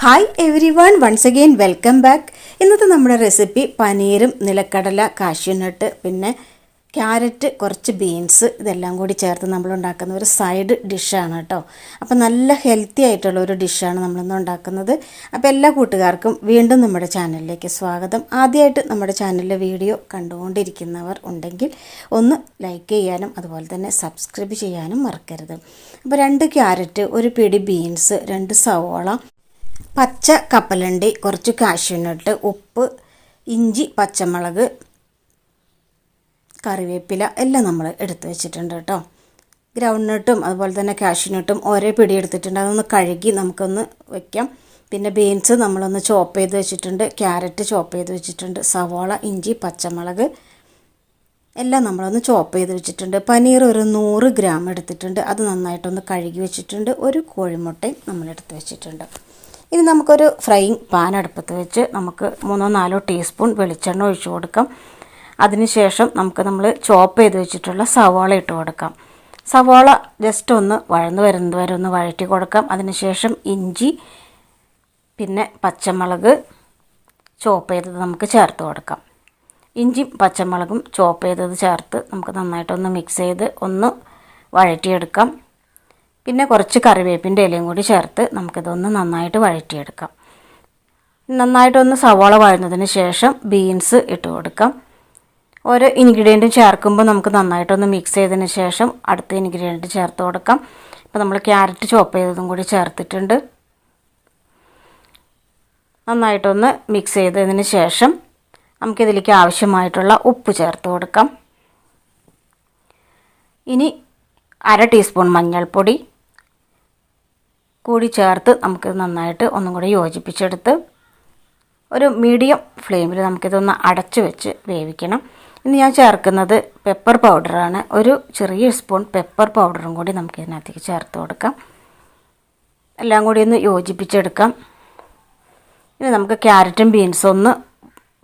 Hi everyone, once again welcome back. ഇന്നത്തെ നമ്മുടെ recipe പനീരും നിലക്കടല, കാഷ്യൂനട്ട്, പിന്നെ ക്യാരറ്റ്, കുറച്ച് ബീൻസ് ഇതെല്ലാം കൂടി ചേർത്ത് നമ്മൾ ഉണ്ടാക്കുന്ന ഒരു സൈഡ് ഡിഷാണ് കേട്ടോ. അപ്പോൾ നല്ല ഹെൽത്തി ആയിട്ടുള്ള ഒരു ഡിഷാണ് നമ്മളിന്ന് ഉണ്ടാക്കുന്നത്. അപ്പോൾ എല്ലാ കൂട്ടുകാർക്കും വീണ്ടും നമ്മുടെ ചാനലിലേക്ക് സ്വാഗതം. ആദ്യമായിട്ട് നമ്മുടെ ചാനലിലെ വീഡിയോ കണ്ടുകൊണ്ടിരിക്കുന്നവർ ഉണ്ടെങ്കിൽ ഒന്ന് ലൈക്ക് ചെയ്യാനും അതുപോലെ തന്നെ സബ്സ്ക്രൈബ് ചെയ്യാനും മറക്കരുത്. അപ്പോൾ 2 ക്യാരറ്റ്, ഒരു പിടി ബീൻസ്, 2 സവോള, പച്ച കപ്പലണ്ടി, കുറച്ച് കാഷ്യൂനട്ട്, ഉപ്പ്, ഇഞ്ചി, പച്ചമുളക്, കറിവേപ്പില എല്ലാം നമ്മൾ എടുത്ത് വെച്ചിട്ടുണ്ട് കേട്ടോ. ഗ്രൗണ്ട് നട്ടും അതുപോലെ തന്നെ കാഷ്യൂനട്ടും ഒരേ പിടി എടുത്തിട്ടുണ്ട്. അതൊന്ന് കഴുകി നമുക്കൊന്ന് വയ്ക്കാം. പിന്നെ ബീൻസ് നമ്മളൊന്ന് ചോപ്പ് ചെയ്ത് വെച്ചിട്ടുണ്ട്, ക്യാരറ്റ് ചോപ്പ് ചെയ്ത് വെച്ചിട്ടുണ്ട്, സവോള, ഇഞ്ചി, പച്ചമുളക് എല്ലാം നമ്മളൊന്ന് ചോപ്പ് ചെയ്ത് വെച്ചിട്ടുണ്ട്. പനീർ ഒരു 100 ഗ്രാം എടുത്തിട്ടുണ്ട്, അത് നന്നായിട്ടൊന്ന് കഴുകി വെച്ചിട്ടുണ്ട്. ഒരു കോഴിമുട്ടയും നമ്മളെടുത്ത് വെച്ചിട്ടുണ്ട്. ഇനി നമുക്കൊരു ഫ്രൈയിങ് പാൻ അടുപ്പത്ത് വെച്ച് നമുക്ക് 3-4 ടീസ്പൂൺ വെളിച്ചെണ്ണ ഒഴിച്ച് കൊടുക്കാം. അതിനുശേഷം നമ്മൾ ചോപ്പ് ചെയ്ത് വെച്ചിട്ടുള്ള സവാള ഇട്ട് കൊടുക്കാം. സവാള ജസ്റ്റ് ഒന്ന് വഴന്ന് വരുന്നത് വരെ ഒന്ന് വഴറ്റി കൊടുക്കാം. അതിനുശേഷം ഇഞ്ചി, പിന്നെ പച്ചമുളക് ചോപ്പ് ചെയ്തത് നമുക്ക് ചേർത്ത് കൊടുക്കാം. ഇഞ്ചിയും പച്ചമുളകും ചോപ്പ് ചെയ്തത് ചേർത്ത് നമുക്ക് നന്നായിട്ടൊന്ന് മിക്സ് ചെയ്ത് ഒന്ന് വഴറ്റിയെടുക്കാം. പിന്നെ കുറച്ച് കറിവേപ്പിൻ്റെ ഇലയും കൂടി ചേർത്ത് നമുക്കിതൊന്ന് നന്നായിട്ട് വഴറ്റിയെടുക്കാം. നന്നായിട്ടൊന്ന് സവാള വഴന്നതിന് ശേഷം ബീൻസ് ഇട്ട് കൊടുക്കാം. ഓരോ ഇൻഗ്രീഡിയൻറ്റും ചേർക്കുമ്പോൾ നമുക്ക് നന്നായിട്ടൊന്ന് മിക്സ് ചെയ്തതിന് ശേഷം അടുത്ത ഇൻഗ്രീഡിയൻറ്റ് ചേർത്ത് കൊടുക്കാം. ഇപ്പോൾ നമ്മൾ ക്യാരറ്റ് ചോപ്പ് ചെയ്തതും കൂടി ചേർത്തിട്ടുണ്ട്. നന്നായിട്ടൊന്ന് മിക്സ് ചെയ്തതിന് ശേഷം നമുക്കിതിലേക്ക് ആവശ്യമായിട്ടുള്ള ഉപ്പ് ചേർത്ത് കൊടുക്കാം. ഇനി 1/2 ടീസ്പൂൺ മഞ്ഞൾപ്പൊടി കൂടി ചേർത്ത് നമുക്ക് നന്നായിട്ട് ഒന്നും കൂടി യോജിപ്പിച്ചെടുത്ത് ഒരു മീഡിയം ഫ്ലെയിമിൽ നമുക്കിതൊന്ന് അടച്ചു വെച്ച് വേവിക്കണം. ഇനി ഞാൻ ചേർക്കുന്നത് പെപ്പർ പൗഡറാണ്. ഒരു ചെറിയ സ്പൂൺ പെപ്പർ പൗഡറും കൂടി നമുക്കിതിനകത്തേക്ക് ചേർത്ത് കൊടുക്കാം. എല്ലാം കൂടി ഒന്ന് യോജിപ്പിച്ചെടുക്കാം. ഇനി നമുക്ക് ക്യാരറ്റും ബീൻസും ഒന്ന്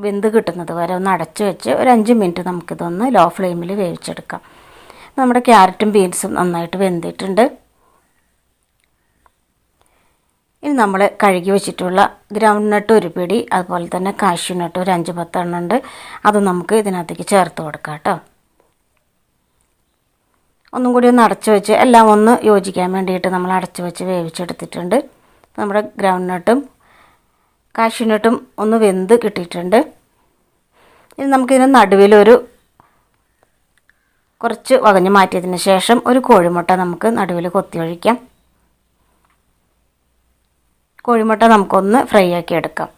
വെന്ത് കിട്ടുന്നത് വരെ ഒന്ന് അടച്ചു വെച്ച് ഒരു 5 മിനിറ്റ് നമുക്കിതൊന്ന് ലോ ഫ്ലെയിമിൽ വേവിച്ചെടുക്കാം. നമ്മുടെ ക്യാരറ്റും ബീൻസും നന്നായിട്ട് വെന്തിട്ടുണ്ട്. ഇനി നമ്മൾ കഴുകി വെച്ചിട്ടുള്ള ഗ്രൗണ്ട് നട്ട് ഒരു പിടി, അതുപോലെ തന്നെ കാഷ്യൂ നട്ട് ഒരു 5-10 എണ്ണം ഉണ്ട്, അത് നമുക്ക് ഇതിനകത്തേക്ക് ചേർത്ത് കൊടുക്കാം കേട്ടോ. ഒന്നും കൂടി ഒന്ന് അടച്ചു വെച്ച് എല്ലാം ഒന്ന് യോജിക്കാൻ വേണ്ടിയിട്ട് നമ്മൾ അടച്ചു വെച്ച് വേവിച്ചെടുത്തിട്ടുണ്ട്. നമ്മുടെ ഗ്രൗണ്ട് നട്ടും കാഷ്യൂ നട്ടും ഒന്ന് വെന്ത് കിട്ടിയിട്ടുണ്ട്. ഇനി നമുക്കിതിന് നടുവിലൊരു കുറച്ച് വകഞ്ഞ് മാറ്റിയതിന് ശേഷം ഒരു കോഴിമുട്ട നമുക്ക് നടുവിൽ കൊത്തി ഒഴിക്കാം. കോഴിമുട്ട നമുക്കൊന്ന് ഫ്രൈ ആക്കി എടുക്കാം.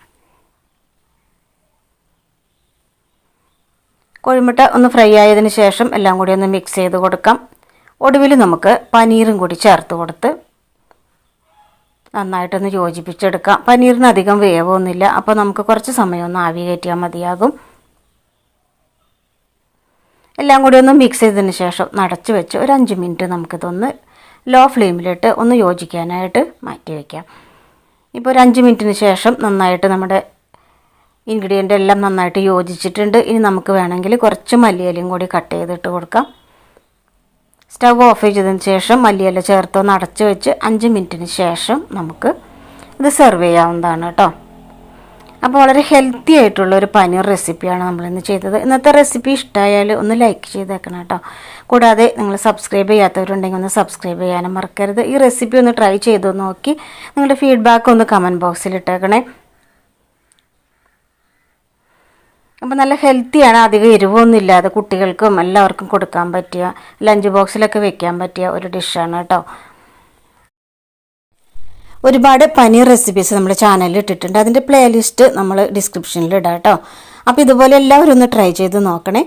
കോഴിമുട്ട ഒന്ന് ഫ്രൈ ആയതിന് ശേഷം എല്ലാം കൂടി ഒന്ന് മിക്സ് ചെയ്ത് കൊടുക്കാം. ഒടുവിൽ നമുക്ക് പനീറും കൂടി ചേർത്ത് കൊടുത്ത് നന്നായിട്ടൊന്ന് യോജിപ്പിച്ചെടുക്കാം. പനീറിന് അധികം വേവൊന്നുമില്ല, അപ്പോൾ നമുക്ക് കുറച്ച് സമയം ഒന്ന് ആവി കയറ്റിയാൽ മതിയാകും. എല്ലാം കൂടി ഒന്ന് മിക്സ് ചെയ്തതിന് ശേഷം നടച്ച് വെച്ച് ഒരു 5 മിനിറ്റ് നമുക്കിതൊന്ന് ലോ ഫ്ലെയിമിലിട്ട് ഒന്ന് യോജിക്കാനായിട്ട് മാറ്റി വയ്ക്കാം. ഇപ്പോൾ ഒരു 5 മിനിറ്റിന് ശേഷം നന്നായിട്ട് നമ്മുടെ ഇൻഗ്രീഡിയൻ്റ് എല്ലാം നന്നായിട്ട് യോജിച്ചിട്ടുണ്ട്. ഇനി നമുക്ക് വേണമെങ്കിൽ കുറച്ച് മല്ലിയിലയും കൂടി കട്ട് ചെയ്തിട്ട് കൊടുക്കാം. സ്റ്റവ് ഓഫ് ചെയ്തതിന് ശേഷം മല്ലിയില ചേർത്ത് ഒന്ന് അടച്ച് വെച്ച് 5 മിനിറ്റിന് ശേഷം നമുക്ക് ഇത് സെർവ് ചെയ്യാവുന്നതാണ് കേട്ടോ. അപ്പോൾ വളരെ ഹെൽത്തി ആയിട്ടുള്ള ഒരു പനീർ റെസിപ്പിയാണ് നമ്മളിന്ന് ചെയ്തത്. ഇന്നത്തെ റെസിപ്പി ഇഷ്ടമായാൽ ഒന്ന് ലൈക്ക് ചെയ്തേക്കണം കേട്ടോ. കൂടാതെ നിങ്ങൾ സബ്സ്ക്രൈബ് ചെയ്യാത്തവരുണ്ടെങ്കിൽ ഒന്ന് സബ്സ്ക്രൈബ് ചെയ്യാനും മറക്കരുത്. ഈ റെസിപ്പി ഒന്ന് ട്രൈ ചെയ്ത് നോക്കി നിങ്ങളുടെ ഫീഡ്ബാക്ക് ഒന്ന് കമൻറ്റ് ബോക്സിൽ ഇട്ടേക്കണേ. അപ്പോൾ നല്ല ഹെൽത്തിയാണ്, അധികം എരിവൊന്നും ഇല്ലാതെ കുട്ടികൾക്കും എല്ലാവർക്കും കൊടുക്കാൻ പറ്റിയ, ലഞ്ച് ബോക്സിലൊക്കെ വെക്കാൻ പറ്റിയ ഒരു ഡിഷാണ് കേട്ടോ. ഒരുപാട് പനീർ റെസിപ്പീസ് നമ്മുടെ ചാനലിൽ ഇട്ടിട്ടുണ്ട്. അതിൻ്റെ പ്ലേലിസ്റ്റ് നമ്മൾ ഡിസ്ക്രിപ്ഷനിൽ ഇടാം കേട്ടോ. അപ്പോൾ ഇതുപോലെ എല്ലാവരും ഒന്ന് ട്രൈ ചെയ്ത് നോക്കണേ.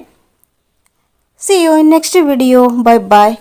See you in next video. Bye bye.